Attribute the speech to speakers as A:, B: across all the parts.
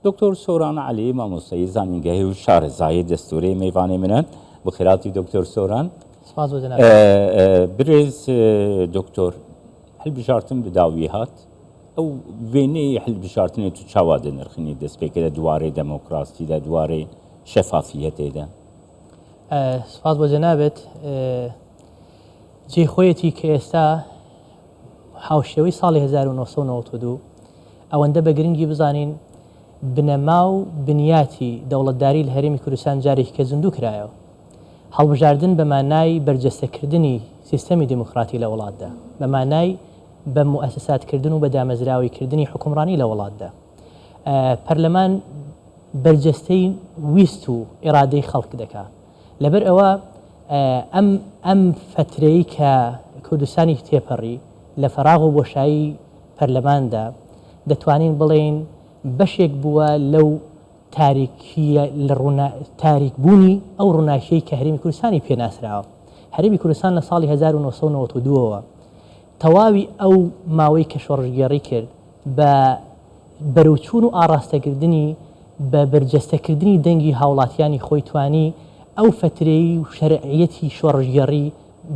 A: دکتۆر سۆران عەلی مامۆستایی زانینگەی و شارەزایی دەستوری میوانی منە بخیراتی دکتۆر سۆران
B: سپاس بۆ جەناب
A: برێز دکتۆر هەڵبژارتن بە داوی هات ئەو وێنەی هەڵبژارتنێ تو چاوا دەنرخنی دەستپێکەکە دوارەی دەمۆکراسیدا دوارەی شەفافیەتێدا
B: سپاس بۆ جەنابێت جێخۆیەتی کە ئێستا هاوشێوەی ساڵی 1992 ئەوەندە بە گرنگی بزانین بنەما و بنیاتی دەوڵەتداری لە هەرێمی کوردستان جارێکی کە زیندوو کرایەوە هەڵبژاردن بە مانای بەرجەستەکردنی سیستەمی دیموکراتی لە وڵاتدا بە مانای بە موئەسساتکردن و بە دامەزراویکردنی حکومڕانی لە وڵاتدا پەرلەمان بەرجەستەی ویست و ئێرادەی خەڵک دەکات لەبەر ئەوە ئەم فترەی کە کوردستانی تێپەڕی لە فەراغ و بۆشایی پەرلەماندا دەتوانین بڵێن بەشێک بووە لەو تاریکبوونی ئەو ڕووناکیەی کە هەرێمی کوردستانی پێناسراوە هەرێمی کوردستان لە ساڵی 1992ەوە تەواوی ئەو ماوەی کە شۆڕژگێڕی کرد بە بەرەوچوون و ئاڕاستەکردنی بە بەرجەستەکردنی دەنگی هاوڵاتیانی خۆی توانی ئەو فترەی و شەرعیەتی شۆڕژگێڕی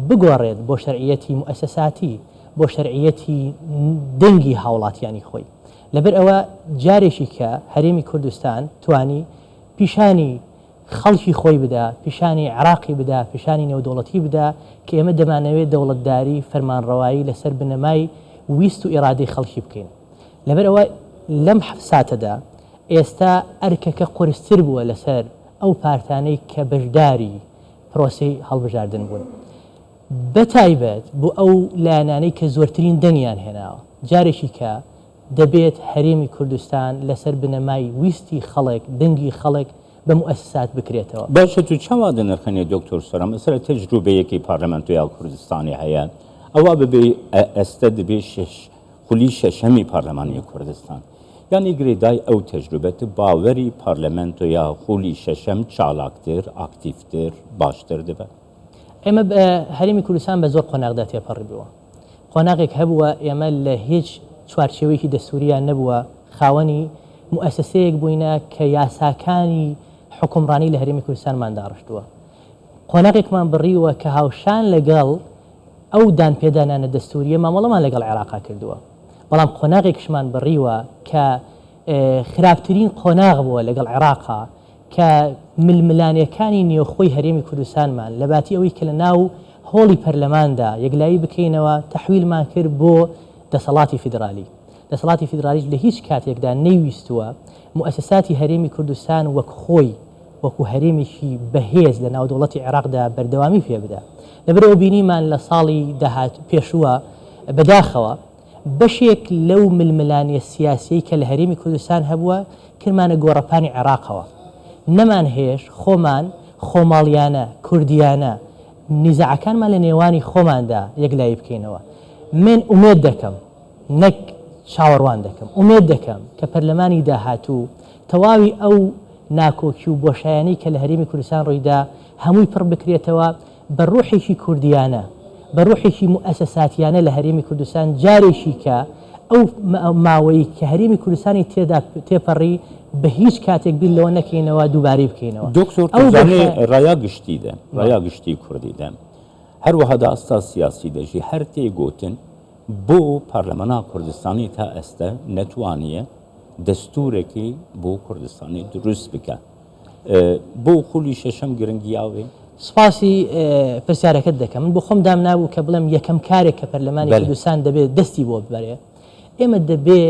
B: بگۆڕێت بۆ شەرعیەتی موئەسساتی بۆ شەرعیەتی دەنگی هاوڵاتیانی خۆی لەبەر ئەوە جارێکی کە هەرێمی کوردستان توانی پیشانی خەڵکی خۆی بدا پیشانی عراقی بدا پیشانی نێودەوڵەتی بدا کە ئێمە دەمانەوێت دەوڵەتداری فەرمانڕەوایی لەسەر بنەمای ویست و ئێرادەی خەڵکی بکەین لەبەر ئەوە لەم ساتەدا ئێستا ئەرکەکە قورستر بووە لەسەر ئەو پارتانەی کە بەشداری پرۆسەی هەڵبژاردن بوون بەتایبەت بۆ ئەو لایەنانەی کە زۆرترین دەنگیان هێناوە جارێکی کە دەبێت هەرێمی کوردستان لەسەر بنەمای ویستی خەڵک دەنگی خەڵک بە موئەسسات بکرێتەوە
A: باشە تو چاوا دەنرخێنێ دکتۆر سۆران مەسەلە تەجروبەیەکی پارلەمانتۆیا کوردستانی هەیە ئەوە ببێ ئەستە دەبێ خولی شەشەمی پارلەمانی کوردستان یعنی گرێدای ئەو تەجروبەت باوەری پارلەمانتۆیا خولی شەشەم چالاکتر ئاکتیفتر باشتر دەبێت
B: ئێمە هەرێمی کوردستان بە زۆر قۆناغدا تێپەڕی بووە قۆناغێک هەبووە ئێمە لە هیچ چوارچێوەیەکی دەستوریان نەبووە خاوەنی موئەسسەیەک بووینە کە یاساکانی حکومڕانی لە هەرێمی کوردستانمان داڕشتووە قۆناغێکمان بڕیوە کە هاوشان لەگەڵ ئەو دانپێدانانە دەستوریە مامەڵەمان لەگەڵ عێراقا کردووە بەڵام قۆناغێکشمان بڕیوە کە خراپترین قۆناغ بووە لەگەڵ عێراقا کە ململانیەکانی نێوخۆی هەرێمی کوردستانمان لە باتی ئەوەی کە لە ناو هۆڵی پەرلەماندا یەکلایی بکەینەوە تەحویلمان کرد بۆ دەسەڵاتی فیدرالی دەسەڵاتی فیدرالیش لە هیچ کاتێکدا نەیویستووە موئەسساتی هەرێمی کوردستان وەک خۆی وەکو هەرێمێکی بەهێز لە ناودەوڵەتی عێراقدا بەردەوامی پێ بدا لەبەرەوە بینیمان لە ساڵی داهات پێشووە بەداخەوە بەشێک لەو ململانیە سیاسیی کە لە هەرێمی کوردستان هەبووە کردمانە گۆڕەپانی عێراقەوە نەمان هێش خۆمان خۆماڵیانە کوردیانە نیزاعەکانمان لە نێوانی خۆماندا یەکلایی بکەینەوە من ئومێد دەکەم نەک چاوەڕوان دەکەم ئومێد دەکەم کە پەرلەمانی داهاتوو تەواوی ئەو ناکۆکی و بۆشایانەی کە لە هەرێمی کوردستان ڕوویدا هەمووی پڕ بکرێتەوە بە ڕوحێکی کوردیانە بە ڕوحێکی موئەسساتیانە لە هەرێمی کوردستان جارێکی کە ئەو ماوەی کە هەرێمی کوردستانی تێدا تێپەڕی بە هیچ کاتێک بیل لەوە نەکەینەوە دووبارەی بکەینەوە
A: دکتۆر ڕایا گشتیدە ڕایا گشتی کوردیدە هەروەها ئاستا سیاسی دەژی هەر تێگوتن بۆ پارلەمەنا کوردستانی تا ئێستا نەتوانیە دەستورێکی بۆ کوردستانی دروست بکە بۆ خولی شەشەم گرنگیاوێ
B: سپاسی پرسیارەکەت دەکەم من بۆ خۆم دام نابوو کە بڵێم یەکەم کارێک کە پەرلەمانی کوردستان دەبێت دەستی بۆ ببەرێ ئێمە دەبێ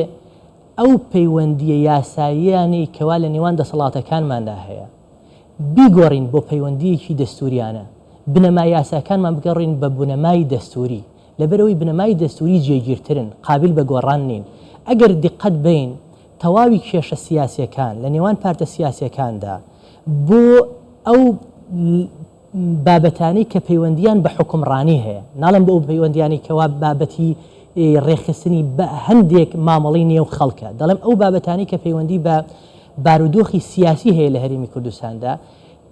B: ئەو پەیوەندیە یاساییانەی کەوا لە نێوان دەسەڵاتەکانماندا هەیە بیگۆڕین بۆ پەیوەندیەکی دەستوریانە بنەما یاساکانمان بگەڕین بە بنەمای دەستوری لەبەرەوەی بنەمای دەستوری جێگیرترن قابل بە گۆڕان نین ئەگەر دقت بین تەواوی کێشە سیاسیەکان لە نێوان پارتە سیاسیەکاندا بۆ ئەو بابەتانی کە پەیوەندیان بە حکومڕانی هەیە ناڵم بۆ ئەو پەیوەندیانی کەوا بابەتی ڕێخستنی بە هەندێک مامەڵی نێو خەڵکە دەڵێم ئەو بابەتانی کە پەیوەندی بە بارودۆخی سیاسی هەیە لە هەرێمی کوردستاندا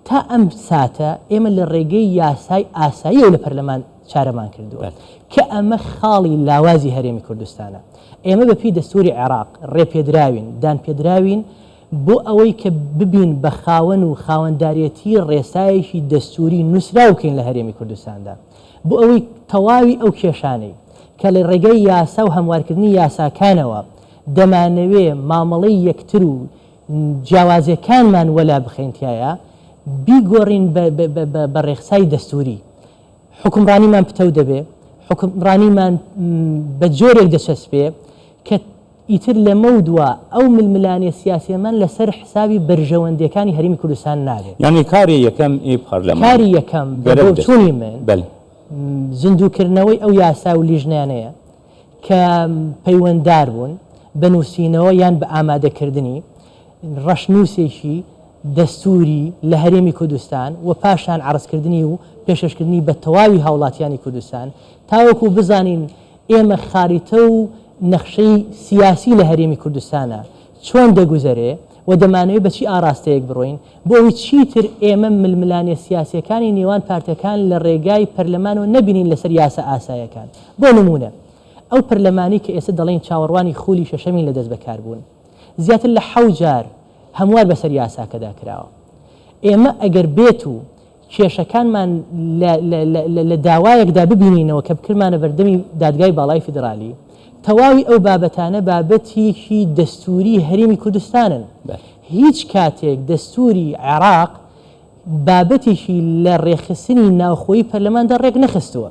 B: تا ئەم ساتە ئێمە لە ڕێگەی یاسای ئاسایی و لە پەرلەمان چارەمان کردووە کە ئەمە خاڵی لاوازی هەرێمی کوردستانە ئێمە بەپی دەستوری عێراق ڕێپێدراوین دانپێدراوین بۆ ئەوەی کە ببین بە خاوەن و خاوەنداریەتی ڕێسایەکی دەستوری نووسرا بکەین لە هەرێمی کوردستاندا بۆ ئەوەی تەواوی ئەو کێشانەی کە لە ڕێگەی یاسا و هەموارکردنی یاساکانەوە دەمانەوێ مامەڵەی یەکتر و جیاوازیەکانمان وەلا بخەینتیایە بیگۆڕین بە ڕێخسای دەستوری حکومڕانیمان پتە دەبێ حکومڕانیمان بە جۆرێک دەچەسپێ کە ئیتر لە مەودووە ئەو ململانێ سیاسیەمان لەسەر حسابی بەرژەوەندەکانی هەرێمی کوردستان نابێت
A: یعنی کاری یەکەم پارلەمان
B: کاری یەکەم بۆ چوونی من زیندووکردنەوەی ئەو یاسا و لیژنیانەیە کە پەیوەنددار بوون بە نووسینەوە یان بە ئامادەکردنی ڕەشنووسێکی دەستوری لە هەرێمی کوردستان و پاشان عرضکردنی و پێشەشکردنی بە تەواوی هاوڵاتیانی کوردستان تاوەکو بزانین ئێمە خاریتە و نەخشەی سیاسی لە هەرێمی کوردستانە چۆن دەگوزەرێ و دەمانەوێت بەچی ئاراستەیەک بڕۆین بۆ ئەوی چیتر ئێمە ململانێ سیاسیەکانی نێوان پارتەکان لە ڕێگای پەرلەمانەوە نەبینین لەسەر یاسا ئاسایەکان بۆ نمونە ئەو پەرلەمانی کە ئێستا دەڵێن چاوەڕوانی خولی شەشەمی لە دەست بەکار بوون زیاتر لە 7 جار هەموار بەسەر یاساکەدا کراوە ئێمە ئەگەر بێت و کێشەکانمان لە داوایەکدا ببینینەوە کە بکرمانە بەردەمی دادگای باڵای فیدرالی تەواوی ئەو بابەتانە بابەتێکی دەستوری هەرێمی کوردستانن هیچ کاتێک دەستوری عێراق بابەتێکی لە ڕێخستنی ناوخۆیی پەرلەماندا ڕێک نەخستووە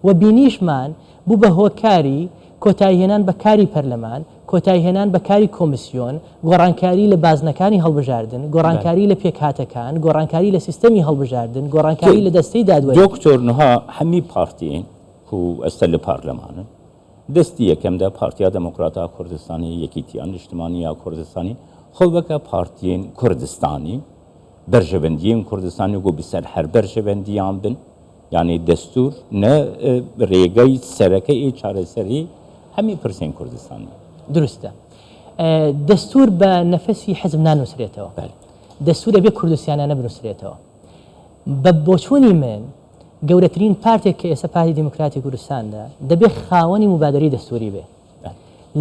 B: و بینیشمان بوو بە هۆکاری کۆتاییهێنان بە کاری پەرلەمان کۆتاییهێنان بە کاری کۆمیسیۆن گۆڕانکاری لە بازنەکانی هەڵبژاردن گۆڕانکاری لە پێکهاتەکان گۆڕانکاری لە سیستەمی هەڵبژاردن گۆڕانکاری لە دەستەی دادوەری
A: دکتۆر نها هەمی پارتیین و ئەستا لە پارلەمانن دەستی یەکەمدا پارتیا دموکراتا کوردستانی یەکیتیان نیشتمانی یا کوردستانی خۆبەکە پارتیین کوردستانی بەرژەوەندیین کوردستانی گۆ بسەر هەر بەرژەوەندیان بن یعنی دەستور نە ڕێگەی سەرەکەی چارەسەری هەمی پرسین کوردستانی
B: دروستە دەستور بە نەفەسی حەزب نانووسرێتەوە دەستور دەبێت کوردستانیانە بنووسرێتەوە بە بۆچوونی من گەورەترین پارتێک کە ئێستا پارتی دیموکراتی کوردستاندا دەبێت خاوەنی مبادری دەستوری بێ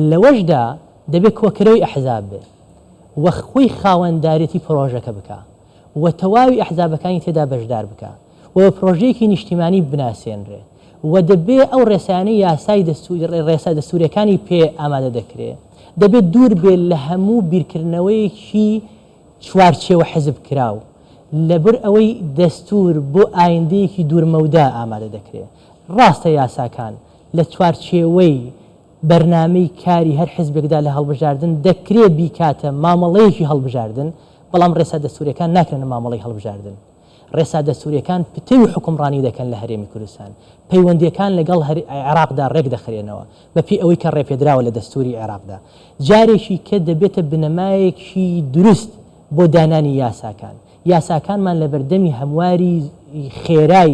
B: لەوەشدا دەبێت کۆکرەوەی ئەحزاب بێ و خۆی خاوەنددارێتی پرۆژەکە بکە و تەواوی ئەحزابەکانی تێدا بەشدار بکە و پرۆژەیەکی نیشتیمانی بناسێنرێ و دەبێ ئەو ڕێسانەی یاسای ڕێسا دەستوریەکانی پێ ئامادە دەکرێت دەبێت دوور بێت لە هەموو بیرکردنەوەیەکی چوارچێوە حزب کراو لەبەر ئەوەی دەستور بۆ ئایندەیەکی دوورمەودا ئامادە دەکرێت ڕاستە یاساکان لە چوارچێوەی بەرنامەی کاری هەر حزبێکدا لە هەڵبژاردن دەکرێت بیکاتە مامەڵەیەکی هەڵبژاردن بەڵام ڕێسا دەستوریەکان ناکرێنە مامەڵەی هەڵبژاردن ڕێسا دەستوریەکان پتەوی حکومڕانی دەکەن لە هەرێمی کوردستان پەیوەندیەکان لەگەڵ عێراقدا ڕێک دەخرێنەوە بەپی ئەوەی کە ڕێپێدراوە لە دەستوری عێراقدا جارێکی کە دەبێتە بنەمایەکی دروست بۆ دانانی یاساکانمان لە بەردەمی هەمواری خێرای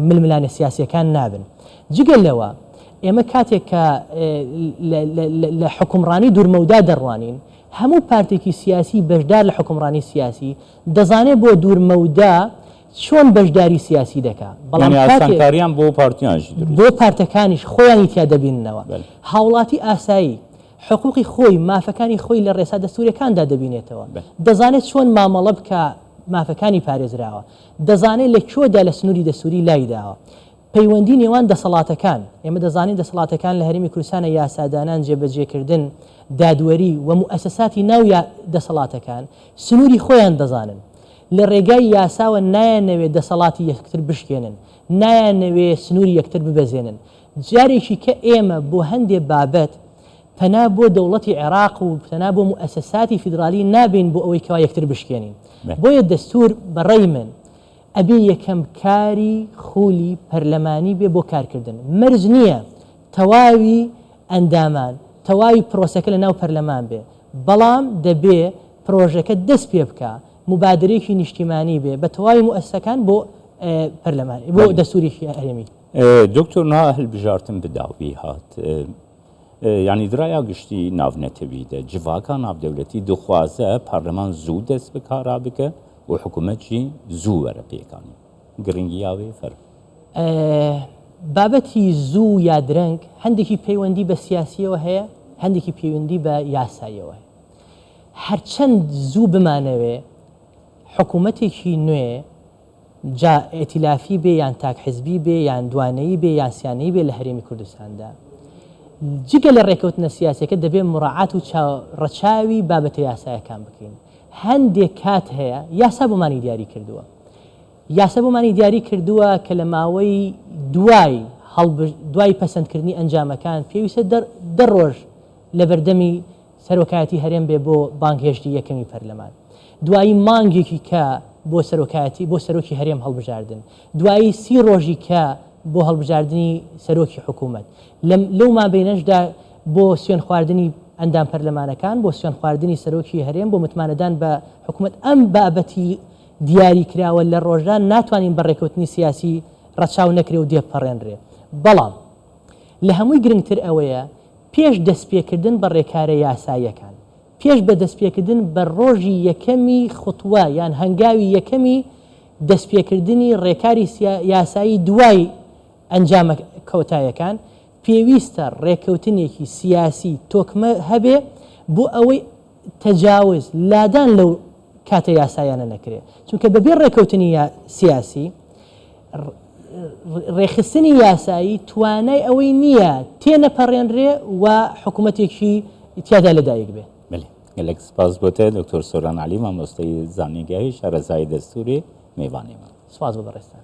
B: ململانە سیاسیەکان نابن جگەل لەوە ئێمە کاتێک کە لە حکومڕانی دوورمەودا دەڕوانین هەموو پارتێکی سیاسی بەشدار لە حکومڕانی سیاسی دەزانێت بۆ دوورمەودا چۆن بەشداری سیاسی دەکات
A: بەڵام ئاسانکاریان بۆ پارتیانش
B: بۆ پارتەکانیش خۆیانی تیا دەبیننەوە هاوڵاتی ئاسایی حقوقی خۆی مافەکانی خۆی لە ڕێسا دەستوریەکاندا دەبینێتەوە دەزانێت چۆن مامەڵە بکە مافەکانی پارێزراوە دەزانێت لە کۆدا لە سنووری دەستوری لایداوە پەیوەندی نێوان دەسەڵاتەکان ئێمە دەزانین دەسەڵاتەکان لە هەرێمی کوردستانە یاسادانان جێبەجێکردن دادوەری و مؤسساتی ناو دەسەڵاتەکان سنووری خۆیان دەزانن لە ڕێگای یاساوە نایانەوێت دەسەڵاتی یەکتر بشکێنن نایانەوێت سنووری یەکتر ببەزێنن جارێکی کە ئێمە بۆ هەندێک بابەت پەنا بۆ دەوڵەتی عێراق و پەنا بۆ مؤسساتی فیدرالی نابین بۆ ئەوەی کەوا یەکتر بشکێنین بۆیە دەستور بەڕێی من ئەبێ یەکەم کاری خولی پەرلەمانی بێ بۆ کارکردن مەرج نییە تەواوی ئەندامان تەواوی پرۆسەکە لە ناو پەرلەمان بێ بەڵام دەبێ پرۆژەکە دەست پێ بکە مبادرێکی نیشتیمانی بێ بە تەواوی مؤسسەکان بۆ پەرلەمانی بۆ دەستوریشی هەرێمی
A: دکتۆر نا هەڵبژارتن بداوی هات یعنی درایە گشتی ناونەتەویدە جڤاکە ناودەولەتی دخوازە پارلەمان زوو دەست بکارا بکە و حکوومەتی زوو وەرە پێکانی گرنگی یاوێ فەر
B: بابەتی زوو یا درەنگ هەندێکی پەیوەندی بە سیاسیەوە هەیە هەندێکی پەیوەندی بە یاساییەوە هەیە هەرچەند زوو بمانەوێ حکوومەتێکی نوێ جا ئێتیلافی بێ یان تاک حزبی بێ یان دوانەیی بێ یان سیانەی بێ لە هەرێمی کوردستاندا جگە لە ڕێکەوتنە سیاسەکە دەبێت مڕاعات و ڕەچاوی بابەتە یاسایەکان بکەین. هەندێک کات هەیە یاسا بۆمانی دیاری کردووە، یاسا بۆمانی دیاری کردووە کە لە ماوەی دوای پەسەندکردنی ئەنجامەکان پێویستە دە ڕۆژ لە بەردەمی سەرۆکایەتی هەرێم بێ بۆ بانگهێشتی یەکەمی پەرلەمان، دوایی مانگێکی کە بۆ سەرۆکایەتی بۆ سەرۆکی هەرێم هەڵبژاردن، دوایی 30 ڕۆژی کە بۆ هەڵبژاردننی سەرۆکی حکوومەت، لەو مابینەشدا بۆ سوێن خواردنی ئەندام پەرلەمانەکان، بۆ سوێن خواردنی سەرۆکی هەرێم، بۆ متمانەدان بە حکوومەت. ئەم بابەتی دیاری کراوە لە ڕۆژان ناتوانین بە ڕێکەوتنی سیاسی ڕەچاو نەکرێ و دێپەڕێنرێ. بەڵام لە هەمووی گرنگتر ئەوەیە پێش دەستپێکردن بە ڕێکارە یاساییەکان، پێش بە دەستپێکردن بە ڕۆژی یەکەمی خوتوە یان هەنگاوی یەکەمی دەستپێکردنی ڕێکاری یاسایی دوای ئەنجامە کۆتاییەکان پێویستە ڕێکەوتنێکی سیاسی تۆکمە هەبێ بۆ ئەوەی تەجاوز لادان لەو کاتە یاسایانە نەکرێت، چونکە بەبێ ڕێکەوتنی سیاسی ڕێخستنی یاسایی توانای ئەوەی نییە تێنەپەڕێنرێ و حکوومەتێکی تیادا لەدایک بێ.
A: gelek spas bote Dr. Soran Ali, mamostey zanîgehî şerezayê destûrê mêvanê me.
B: سواز بۆ بەڕێستان.